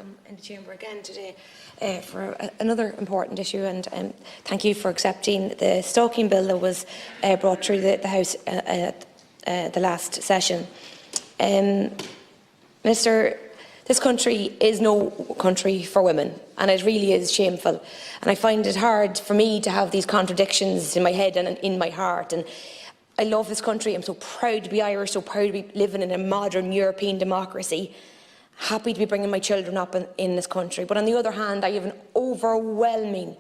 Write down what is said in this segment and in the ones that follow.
welcome in the chamber again today for another important issue, and thank you for accepting the stalking bill that was brought through the House at the last session. Minister, this country is no country for women, and it really is shameful. And I find it hard for me to have these contradictions in my head and in my heart. And I love this country. I'm so proud to be Irish, so proud to be living in a modern European democracy. Happy to be bringing my children up in this country. But on the other hand, I have an overwhelming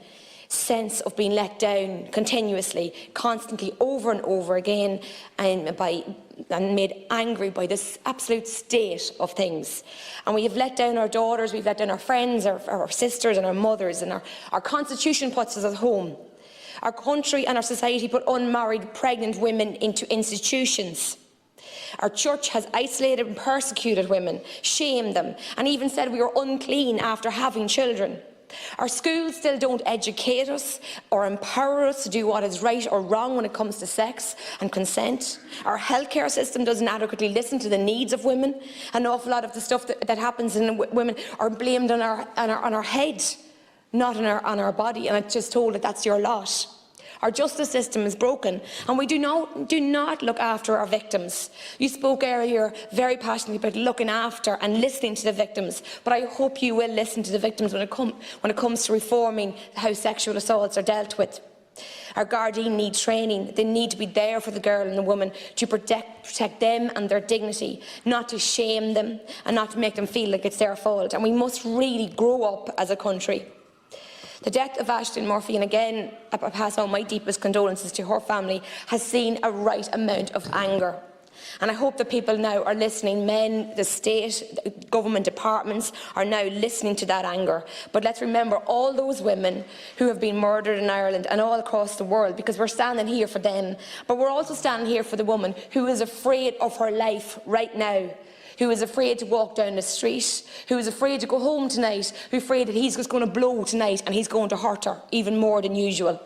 sense of being let down continuously, constantly, over and over again, and made angry by this absolute state of things. And we have let down our daughters, we've let down our friends, our sisters and our mothers, and our constitution puts us at home. Our country and our society put unmarried pregnant women into institutions. Our church has isolated and persecuted women, shamed them, and even said we are unclean after having children. Our schools still don't educate us or empower us to do what is right or wrong when it comes to sex and consent. Our healthcare system doesn't adequately listen to the needs of women. An awful lot of the stuff that happens in women are blamed on our head, not on our body, and it's just told that that's your lot. Our justice system is broken, and we do not look after our victims. You spoke earlier very passionately about looking after and listening to the victims, but I hope you will listen to the victims when it comes to reforming how sexual assaults are dealt with. Our Gardaí need training. They need to be there for the girl and the woman to protect them and their dignity, not to shame them and not to make them feel like it's their fault. And we must really grow up as a country. The death of Aisling Murphy, and again I pass on my deepest condolences to her family, has seen a right amount of anger. And I hope that people now are listening, men, the state, the government departments are now listening to that anger. But let's remember all those women who have been murdered in Ireland and all across the world, because we're standing here for them. But we're also standing here for the woman who is afraid of her life right now, who is afraid to walk down the street, who is afraid to go home tonight, who's afraid that he's just going to blow tonight and he's going to hurt her even more than usual.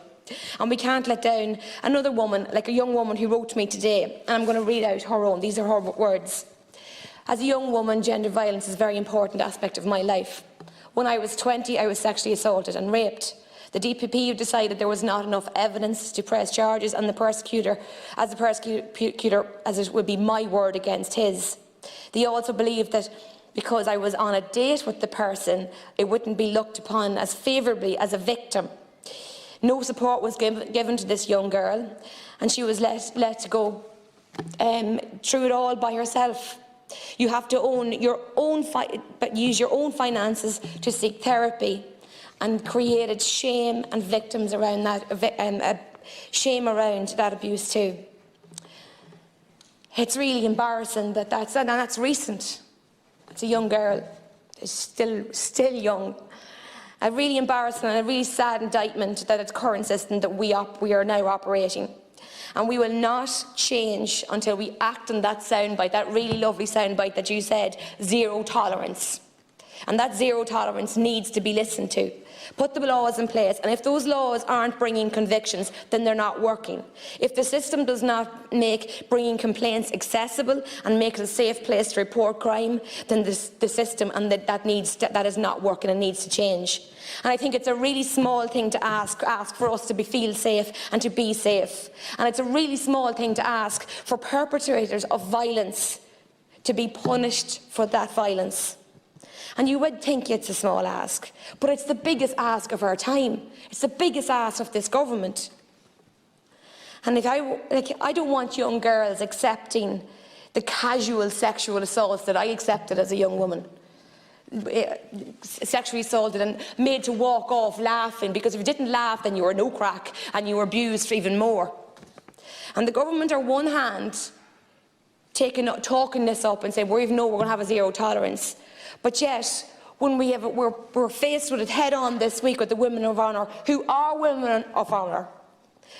And we can't let down another woman, like a young woman who wrote to me today, and I'm going to read out her own. These are her words. As a young woman, gender violence is a very important aspect of my life. When I was 20, I was sexually assaulted and raped. The DPP decided there was not enough evidence to press charges on the persecutor, as it would be my word against his. They also believed that because I was on a date with the person, it wouldn't be looked upon as favourably as a victim. No support was given to this young girl, and she was let to go through it all by herself. You have to use your own finances to seek therapy, and created shame and victims around that, shame around that abuse too. It's really embarrassing that that's recent. It's a young girl. It's still young. A really embarrassing and a really sad indictment that it's current system that we are now operating. And we will not change until we act on that soundbite, that really lovely soundbite that you said, zero tolerance. And that zero tolerance needs to be listened to. Put the laws in place, and if those laws aren't bringing convictions, then they're not working. If the system does not make bringing complaints accessible and make it a safe place to report crime, then the system and that is not working and needs to change. And I think it's a really small thing to ask for us to feel safe and to be safe. And it's a really small thing to ask for perpetrators of violence to be punished for that violence. And you would think it's a small ask, but it's the biggest ask of our time. It's the biggest ask of this government. And I don't want young girls accepting the casual sexual assaults that I accepted as a young woman. Sexually assaulted and made to walk off laughing, because if you didn't laugh then you were no crack and you were abused even more. And the government are one hand talking this up and saying we're going to have a zero tolerance. But yet, when we're faced with it head-on this week with the women of honour, who are women of honour,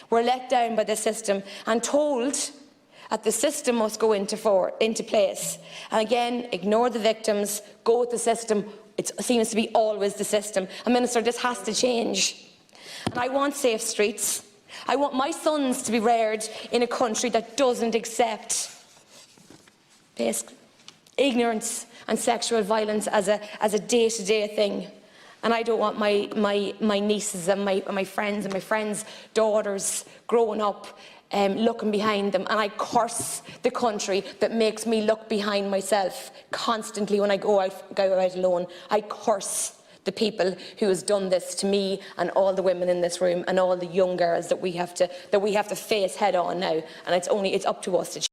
we're let down by the system and told that the system must go into place. And again, ignore the victims, go with the system. It seems to be always the system. And Minister, this has to change. And I want safe streets. I want my sons to be reared in a country that doesn't accept ignorance and sexual violence as a day-to-day thing. And I don't want my nieces and my friends' daughters growing up looking behind them. And I curse the country that makes me look behind myself constantly when I go out alone. I curse the people who has done this to me and all the women in this room and all the young girls that we have to face head on now. And it's up to us to